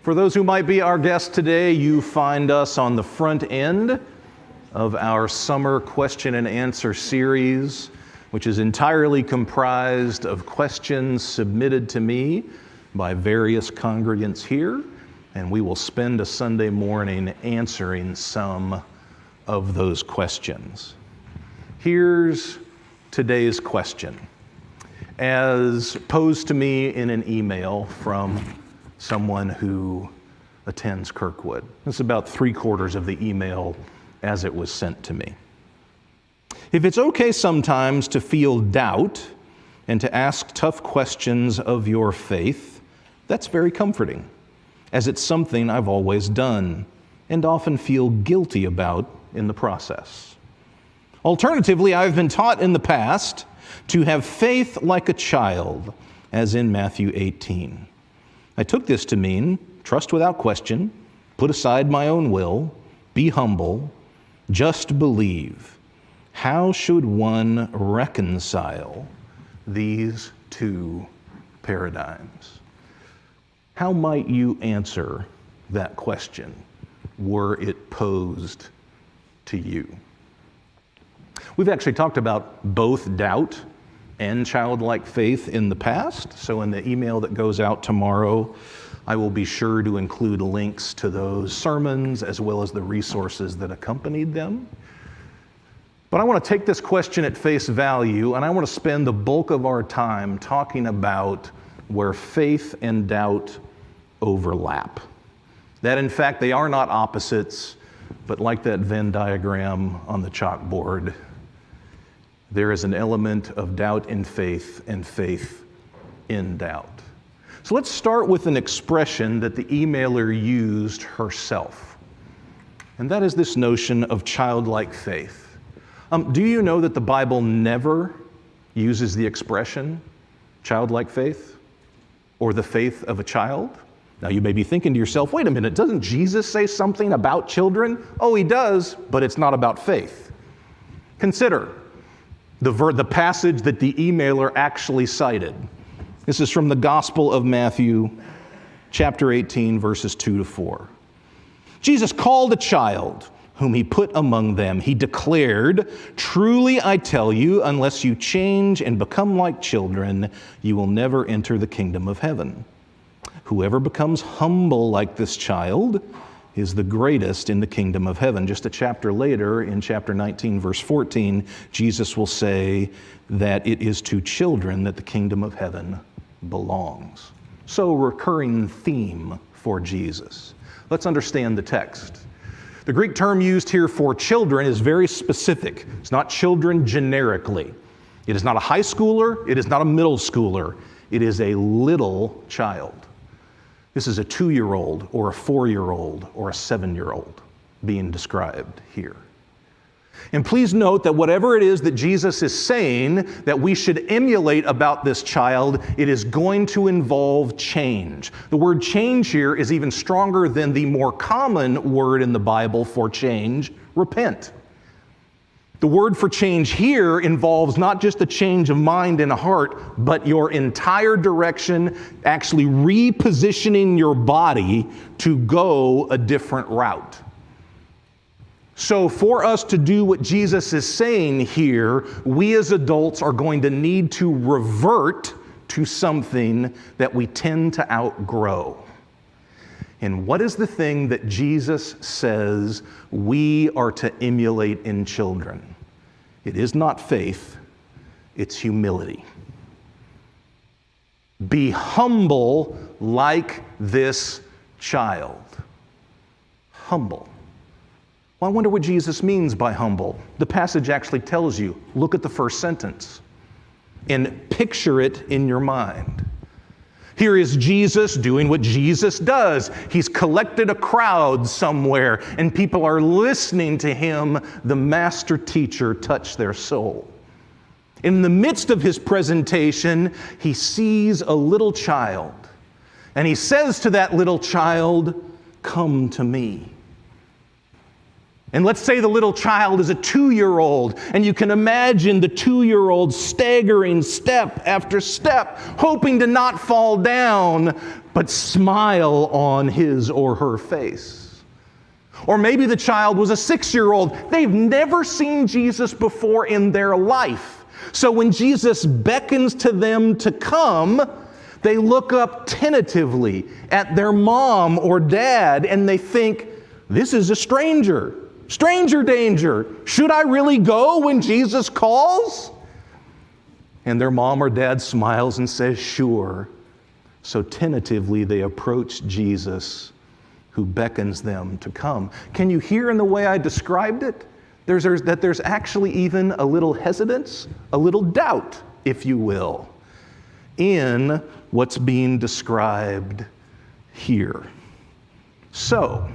For those who might be our guests today, you find us on the front end of our summer question and answer series, which is entirely comprised of questions submitted to me by various congregants here, and we will spend a Sunday morning answering some of those questions. Here's today's question, as posed to me in an email from someone who attends Kirkwood. This is about 3/4 of the email as it was sent to me. If it's okay sometimes to feel doubt and to ask tough questions of your faith, that's very comforting, as it's something I've always done and often feel guilty about in the process. Alternatively, I've been taught in the past to have faith like a child, as in Matthew 18. I took this to mean trust without question, put aside my own will, be humble, just believe. How should one reconcile these two paradigms? How might you answer that question were it posed to you? We've actually talked about both doubt and childlike faith in the past. So in the email that goes out tomorrow, I will be sure to include links to those sermons as well as the resources that accompanied them. But I want to take this question at face value, and I want to spend the bulk of our time talking about where faith and doubt overlap. That in fact they are not opposites, but like that Venn diagram on the chalkboard, there is an element of doubt in faith and faith in doubt. So let's start with an expression that the emailer used herself, and that is this notion of childlike faith. Do you know that the Bible never uses the expression childlike faith or the faith of a child? Now you may be thinking to yourself, wait a minute, doesn't Jesus say something about children? Oh, he does, but it's not about faith. Consider the passage that the emailer actually cited. This is from the Gospel of Matthew, chapter 18, verses 2-4. Jesus called a child whom he put among them. He declared, "Truly I tell you, unless you change and become like children, you will never enter the kingdom of heaven. Whoever becomes humble like this child is the greatest in the kingdom of heaven." Just a chapter later, in chapter 19, verse 14, Jesus will say that it is to children that the kingdom of heaven belongs. So, recurring theme for Jesus. Let's understand the text. The Greek term used here for children is very specific. It's not children generically. It is not a high schooler. It is not a middle schooler. It is a little child. This is a 2-year-old or a 4-year-old or a 7-year-old being described here. And please note that whatever it is that Jesus is saying that we should emulate about this child, it is going to involve change. The word change here is even stronger than the more common word in the Bible for change, repent. The word for change here involves not just a change of mind and a heart, but your entire direction, actually repositioning your body to go a different route. So for us to do what Jesus is saying here, we as adults are going to need to revert to something that we tend to outgrow. And what is the thing that Jesus says we are to emulate in children? It is not faith, it's humility. Be humble like this child. Humble. Well, I wonder what Jesus means by humble. The passage actually tells you. Look at the first sentence and picture it in your mind. Here is Jesus doing what Jesus does. He's collected a crowd somewhere, and people are listening to him, the master teacher, touch their soul. In the midst of his presentation, he sees a little child, and he says to that little child, "Come to me." And let's say the little child is a 2-year-old, and you can imagine the 2-year-old staggering step after step, hoping to not fall down, but smile on his or her face. Or maybe the child was a 6-year-old. They've never seen Jesus before in their life. So when Jesus beckons to them to come, they look up tentatively at their mom or dad, and they think, this is a stranger. Stranger danger. Should I really go when Jesus calls? And their mom or dad smiles and says, sure. So tentatively they approach Jesus, who beckons them to come. Can you hear in the way I described it? There's actually even a little hesitance, a little doubt, if you will, in what's being described here. So,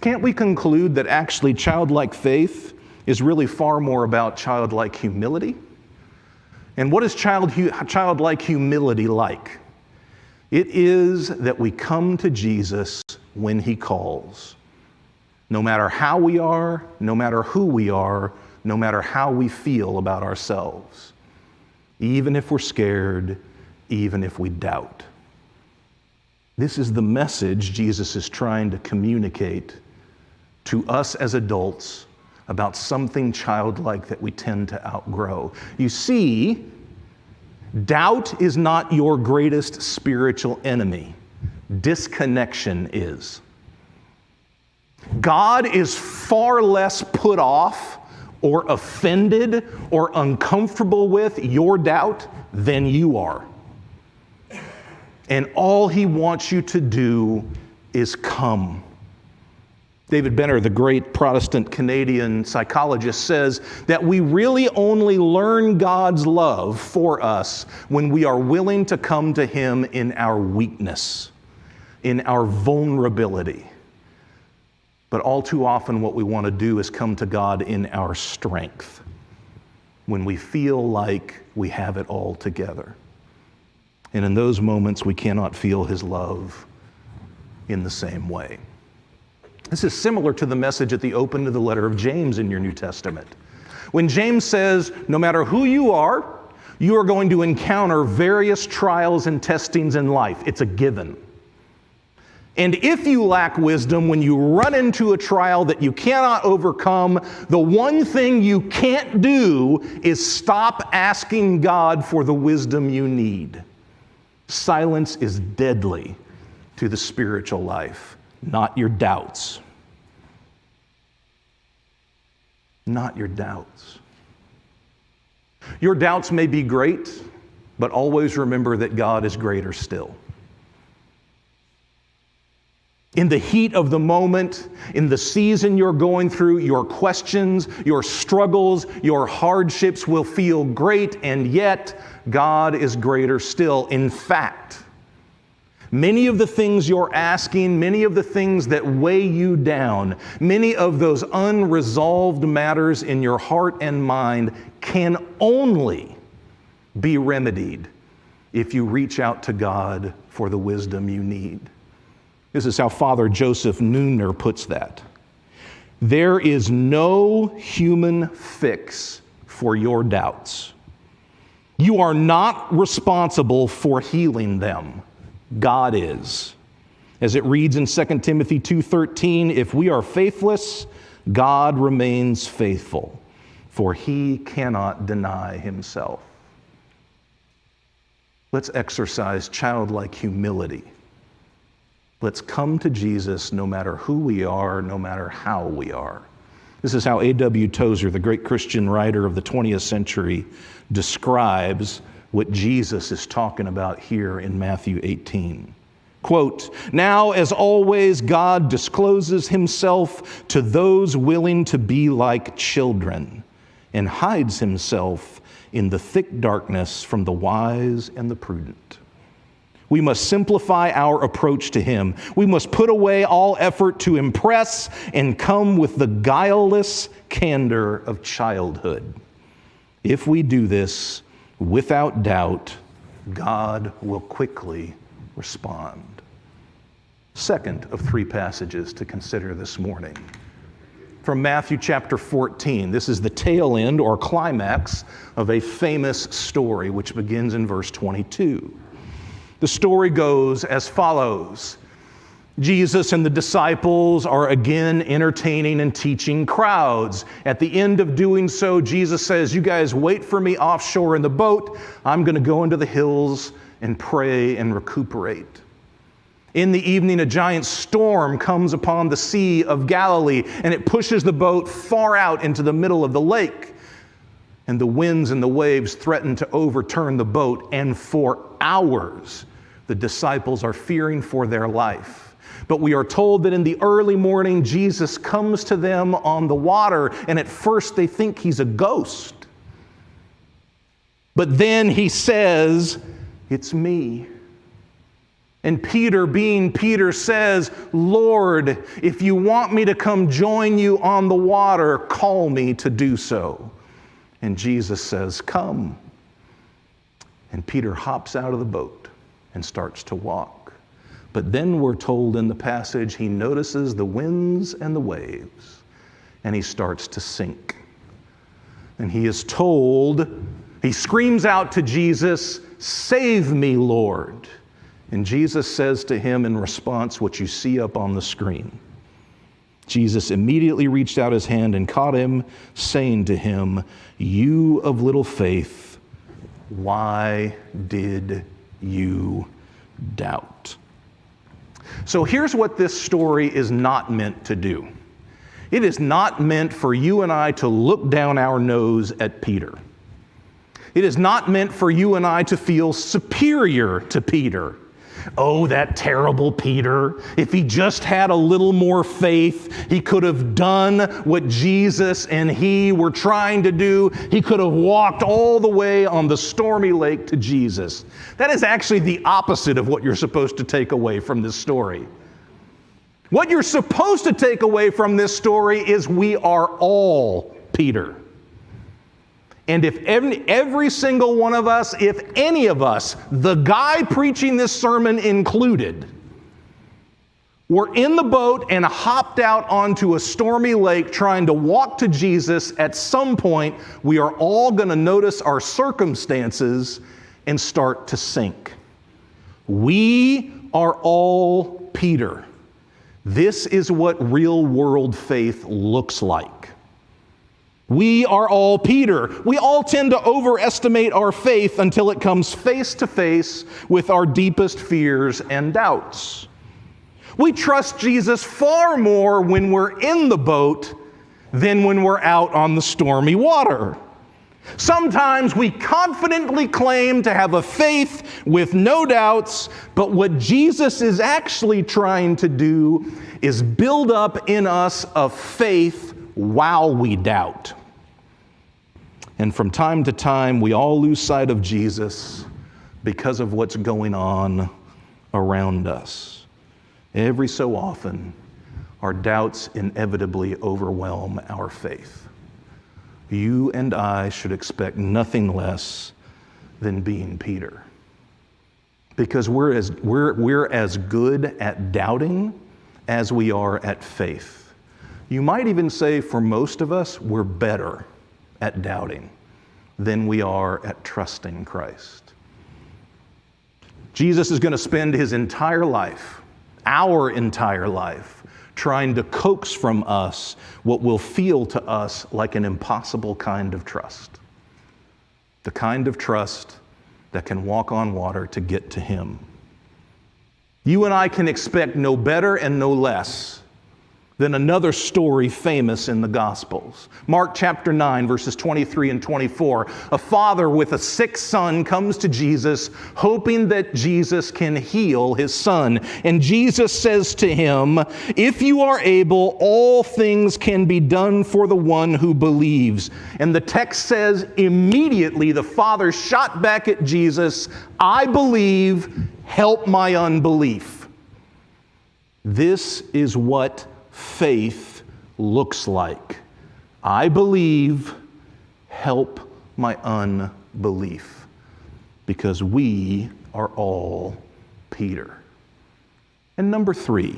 can't we conclude that actually childlike faith is really far more about childlike humility? And what is childlike humility like? It is that we come to Jesus when he calls. No matter how we are, no matter who we are, no matter how we feel about ourselves. Even if we're scared, even if we doubt. This is the message Jesus is trying to communicate to us as adults about something childlike that we tend to outgrow. You see, doubt is not your greatest spiritual enemy. Disconnection is. God is far less put off or offended or uncomfortable with your doubt than you are. And all he wants you to do is come. David Benner, the great Protestant Canadian psychologist, says that we really only learn God's love for us when we are willing to come to him in our weakness, in our vulnerability. But all too often what we want to do is come to God in our strength, when we feel like we have it all together. And in those moments we cannot feel his love in the same way. This is similar to the message at the open to the letter of James in your New Testament. When James says, no matter who you are going to encounter various trials and testings in life. It's a given. And if you lack wisdom, when you run into a trial that you cannot overcome, the one thing you can't do is stop asking God for the wisdom you need. Silence is deadly to the spiritual life. Not your doubts. Not your doubts. Your doubts may be great, but always remember that God is greater still. In the heat of the moment, in the season you're going through, your questions, your struggles, your hardships will feel great, and yet God is greater still. In fact, many of the things you're asking, many of the things that weigh you down, many of those unresolved matters in your heart and mind can only be remedied if you reach out to God for the wisdom you need. This is how Father Joseph Nooner puts that. There is no human fix for your doubts. You are not responsible for healing them. God is. As it reads in 2 Timothy 2:13, if we are faithless, God remains faithful, for he cannot deny himself. Let's exercise childlike humility. Let's come to Jesus no matter who we are, no matter how we are. This is how A.W. Tozer, the great Christian writer of the 20th century, describes what Jesus is talking about here in Matthew 18. Quote, now, as always, God discloses himself to those willing to be like children and hides himself in the thick darkness from the wise and the prudent. We must simplify our approach to him. We must put away all effort to impress and come with the guileless candor of childhood. If we do this, without doubt, God will quickly respond. Second of three passages to consider this morning. From Matthew chapter 14. This is the tail end or climax of a famous story which begins in verse 22. The story goes as follows. Jesus and the disciples are again entertaining and teaching crowds. At the end of doing so, Jesus says, "You guys wait for me offshore in the boat. I'm going to go into the hills and pray and recuperate." In the evening, a giant storm comes upon the Sea of Galilee, and it pushes the boat far out into the middle of the lake. And the winds and the waves threaten to overturn the boat, and for hours, the disciples are fearing for their life. But we are told that in the early morning, Jesus comes to them on the water, and at first they think he's a ghost. But then he says, "It's me." And Peter, being Peter, says, "Lord, if you want me to come join you on the water, call me to do so." And Jesus says, "Come." And Peter hops out of the boat and starts to walk. But then we're told in the passage, he notices the winds and the waves, and he starts to sink. And he is told, he screams out to Jesus, "Save me, Lord." And Jesus says to him in response what you see up on the screen. Jesus immediately reached out his hand and caught him, saying to him, "You of little faith, why did you doubt?" So here's what this story is not meant to do. It is not meant for you and I to look down our nose at Peter. It is not meant for you and I to feel superior to Peter. Oh, that terrible Peter. If he just had a little more faith, he could have done what Jesus and he were trying to do. He could have walked all the way on the stormy lake to Jesus. That is actually the opposite of what you're supposed to take away from this story. What you're supposed to take away from this story is we are all Peter. And if every single one of us, if any of us, the guy preaching this sermon included, were in the boat and hopped out onto a stormy lake trying to walk to Jesus, at some point we are all going to notice our circumstances and start to sink. We are all Peter. This is what real world faith looks like. We are all Peter. We all tend to overestimate our faith until it comes face to face with our deepest fears and doubts. We trust Jesus far more when we're in the boat than when we're out on the stormy water. Sometimes we confidently claim to have a faith with no doubts, but what Jesus is actually trying to do is build up in us a faith while we doubt. And from time to time, we all lose sight of Jesus because of what's going on around us. Every so often, our doubts inevitably overwhelm our faith. You and I should expect nothing less than being Peter. Because we're as good at doubting as we are at faith. You might even say for most of us, we're better at doubting than we are at trusting Christ. Jesus is going to spend his entire life, our entire life, trying to coax from us what will feel to us like an impossible kind of trust. The kind of trust that can walk on water to get to him. You and I can expect no better and no less than another story famous in the Gospels. Mark chapter 9, verses 23 and 24. A father with a sick son comes to Jesus, hoping that Jesus can heal his son. And Jesus says to him, "If you are able, all things can be done for the one who believes." And the text says, immediately the father shot back at Jesus, "I believe, help my unbelief." This is what faith looks like. I believe, help my unbelief. Because we are all Peter. And number 3,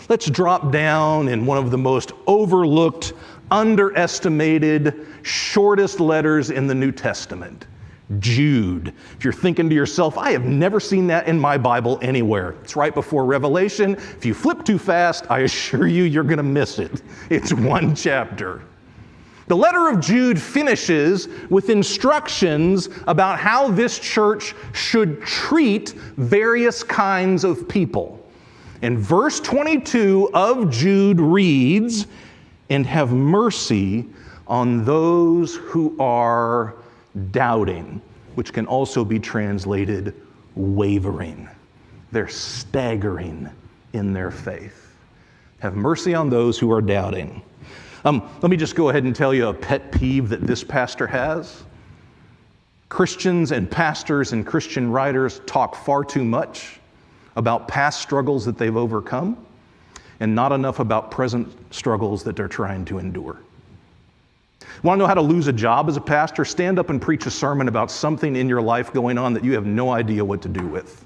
let's drop down in one of the most overlooked, underestimated, shortest letters in the New Testament, Jude. If you're thinking to yourself, I have never seen that in my Bible anywhere. It's right before Revelation. If you flip too fast, I assure you, you're going to miss it. It's one chapter. The letter of Jude finishes with instructions about how this church should treat various kinds of people. And verse 22 of Jude reads, "And have mercy on those who are doubting," which can also be translated wavering. They're staggering in their faith. Have mercy on those who are doubting. Let me just go ahead and tell you a pet peeve that this pastor has. Christians and pastors and Christian writers talk far too much about past struggles that they've overcome and not enough about present struggles that they're trying to endure. Want to know how to lose a job as a pastor? Stand up and preach a sermon about something in your life going on that you have no idea what to do with.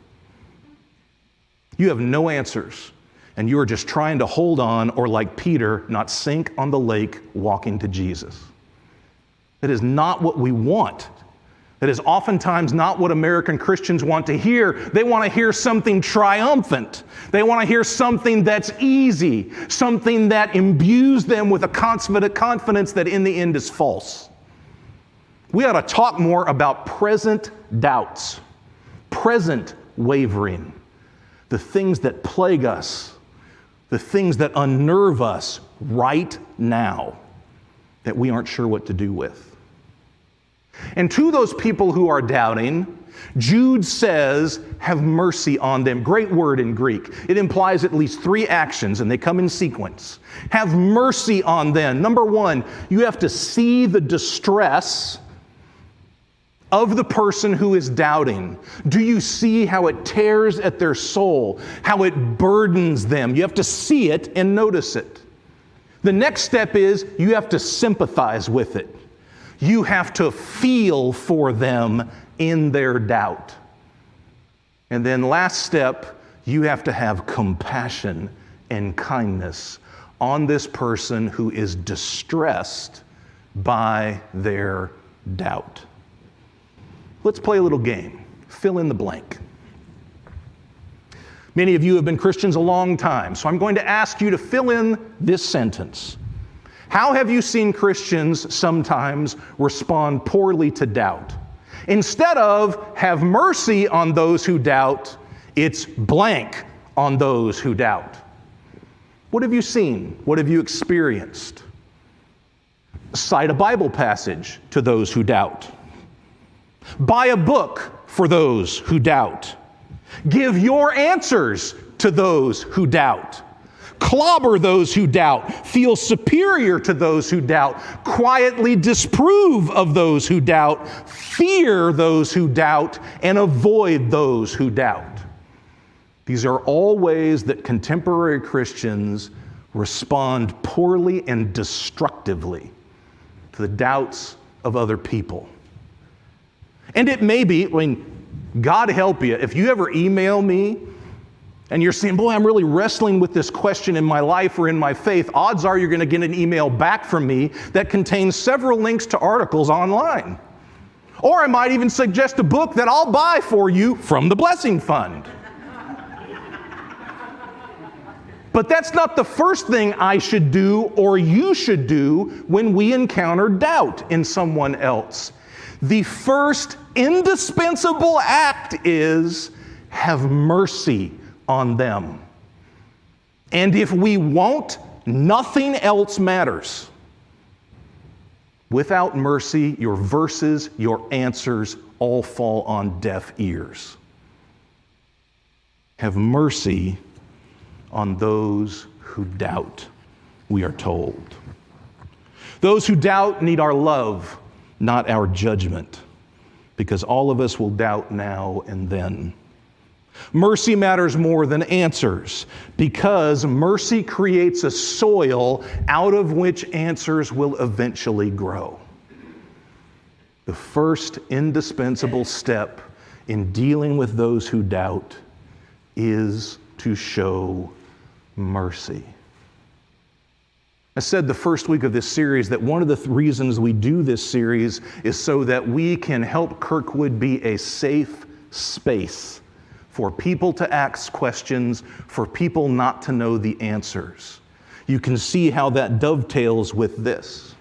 You have no answers, and you are just trying to hold on, or like Peter, not sink on the lake walking to Jesus. That is not what we want. That is oftentimes not what American Christians want to hear. They want to hear something triumphant. They want to hear something that's easy, something that imbues them with a confidence that in the end is false. We ought to talk more about present doubts, present wavering, the things that plague us, the things that unnerve us right now that we aren't sure what to do with. And to those people who are doubting, Jude says, have mercy on them. Great word in Greek. It implies at least 3 actions, and they come in sequence. Have mercy on them. Number 1, you have to see the distress of the person who is doubting. Do you see how it tears at their soul, how it burdens them? You have to see it and notice it. The next step is you have to sympathize with it. You have to feel for them in their doubt. And then last step, you have to have compassion and kindness on this person who is distressed by their doubt. Let's play a little game. Fill in the blank. Many of you have been Christians a long time, so I'm going to ask you to fill in this sentence. How have you seen Christians sometimes respond poorly to doubt? Instead of have mercy on those who doubt, it's blank on those who doubt. What have you seen? What have you experienced? Cite a Bible passage to those who doubt. Buy a book for those who doubt. Give your answers to those who doubt. Clobber those who doubt. Feel superior to those who doubt. Quietly disprove of those who doubt. Fear those who doubt, and avoid those who doubt. These are all ways that contemporary Christians respond poorly and destructively to the doubts of other people. And it may be, God help you, if you ever email me and you're saying, boy, I'm really wrestling with this question in my life or in my faith, odds are you're going to get an email back from me that contains several links to articles online. Or I might even suggest a book that I'll buy for you from the Blessing Fund. But that's not the first thing I should do or you should do when we encounter doubt in someone else. The first indispensable act is have mercy on them. And if we won't, nothing else matters. Without mercy, your verses, your answers all fall on deaf ears. Have mercy on those who doubt, we are told. Those who doubt need our love, not our judgment, because all of us will doubt now and then. Mercy matters more than answers, because mercy creates a soil out of which answers will eventually grow. The first indispensable step in dealing with those who doubt is to show mercy. I said the first week of this series that one of the reasons we do this series is so that we can help Kirkwood be a safe space for people to ask questions, for people not to know the answers. You can see how that dovetails with this.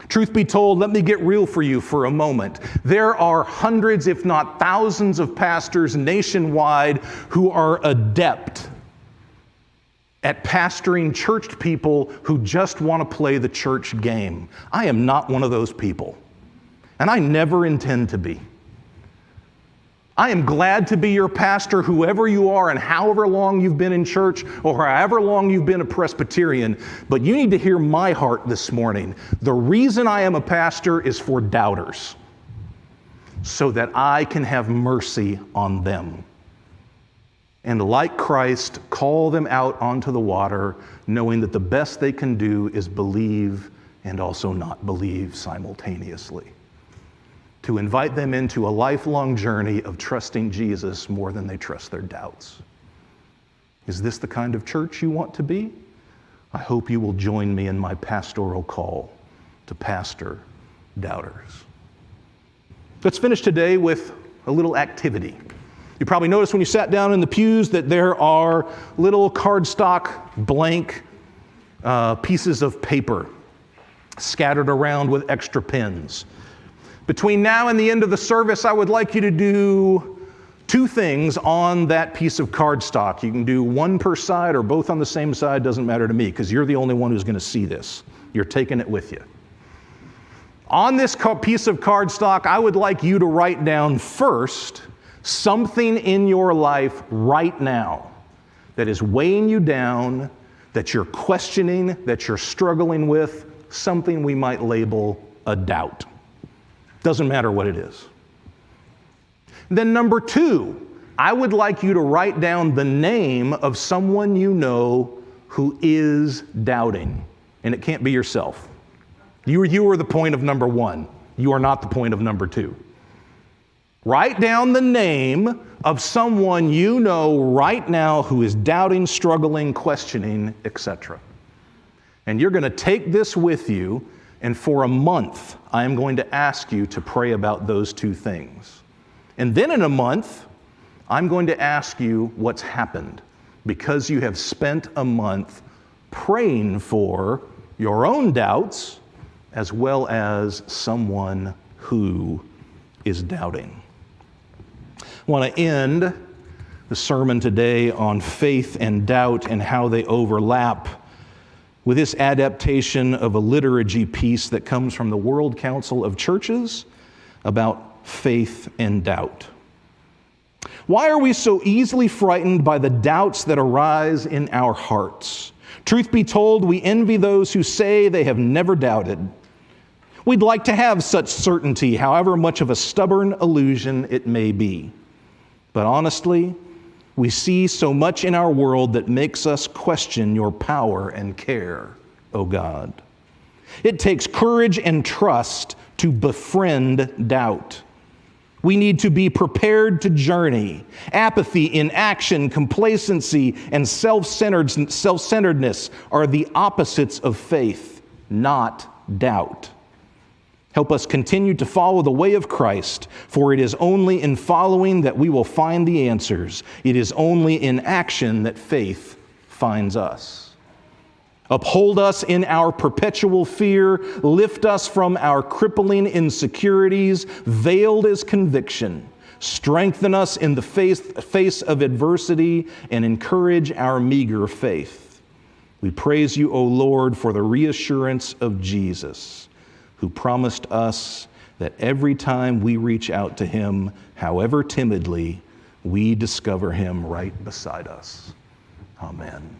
Truth be told, let me get real for you for a moment. There are hundreds, if not thousands, of pastors nationwide who are adept at pastoring churched people who just want to play the church game. I am not one of those people, and I never intend to be. I am glad to be your pastor, whoever you are and however long you've been in church or however long you've been a Presbyterian, but you need to hear my heart this morning. The reason I am a pastor is for doubters, so that I can have mercy on them. And like Christ, call them out onto the water, knowing that the best they can do is believe and also not believe simultaneously. To invite them into a lifelong journey of trusting Jesus more than they trust their doubts. Is this the kind of church you want to be? I hope you will join me in my pastoral call to pastor doubters. Let's finish today with a little activity. You probably noticed when you sat down in the pews that there are little cardstock blank pieces of paper scattered around with extra pens. Between now and the end of the service, I would like you to do two things on that piece of cardstock. You can do one per side or both on the same side, doesn't matter to me, because you're the only one who's going to see this. You're taking it with you. On this piece of cardstock, I would like you to write down first something in your life right now that is weighing you down, that you're questioning, that you're struggling with, something we might label a doubt. Doesn't matter what it is. Then number two, I would like you to write down the name of someone you know who is doubting. And it can't be yourself. You are the point of number one. You are not the point of number two. Write down the name of someone you know right now who is doubting, struggling, questioning, etc. And you're going to take this with you, and for a month, I am going to ask you to pray about those two things. And then in a month, I'm going to ask you what's happened, because you have spent a month praying for your own doubts as well as someone who is doubting. I want to end the sermon today on faith and doubt and how they overlap with this adaptation of a liturgy piece that comes from the World Council of Churches about faith and doubt. Why are we so easily frightened by the doubts that arise in our hearts? Truth be told, we envy those who say they have never doubted. We'd like to have such certainty, however much of a stubborn illusion it may be. But honestly, we see so much in our world that makes us question your power and care, O God. It takes courage and trust to befriend doubt. We need to be prepared to journey. Apathy, inaction, complacency, and self-centeredness are the opposites of faith, not doubt. Help us continue to follow the way of Christ, for it is only in following that we will find the answers. It is only in action that faith finds us. Uphold us in our perpetual fear. Lift us from our crippling insecurities, veiled as conviction. Strengthen us in the face of adversity and encourage our meager faith. We praise you, O Lord, for the reassurance of Jesus, who promised us that every time we reach out to him, however timidly, we discover him right beside us. Amen.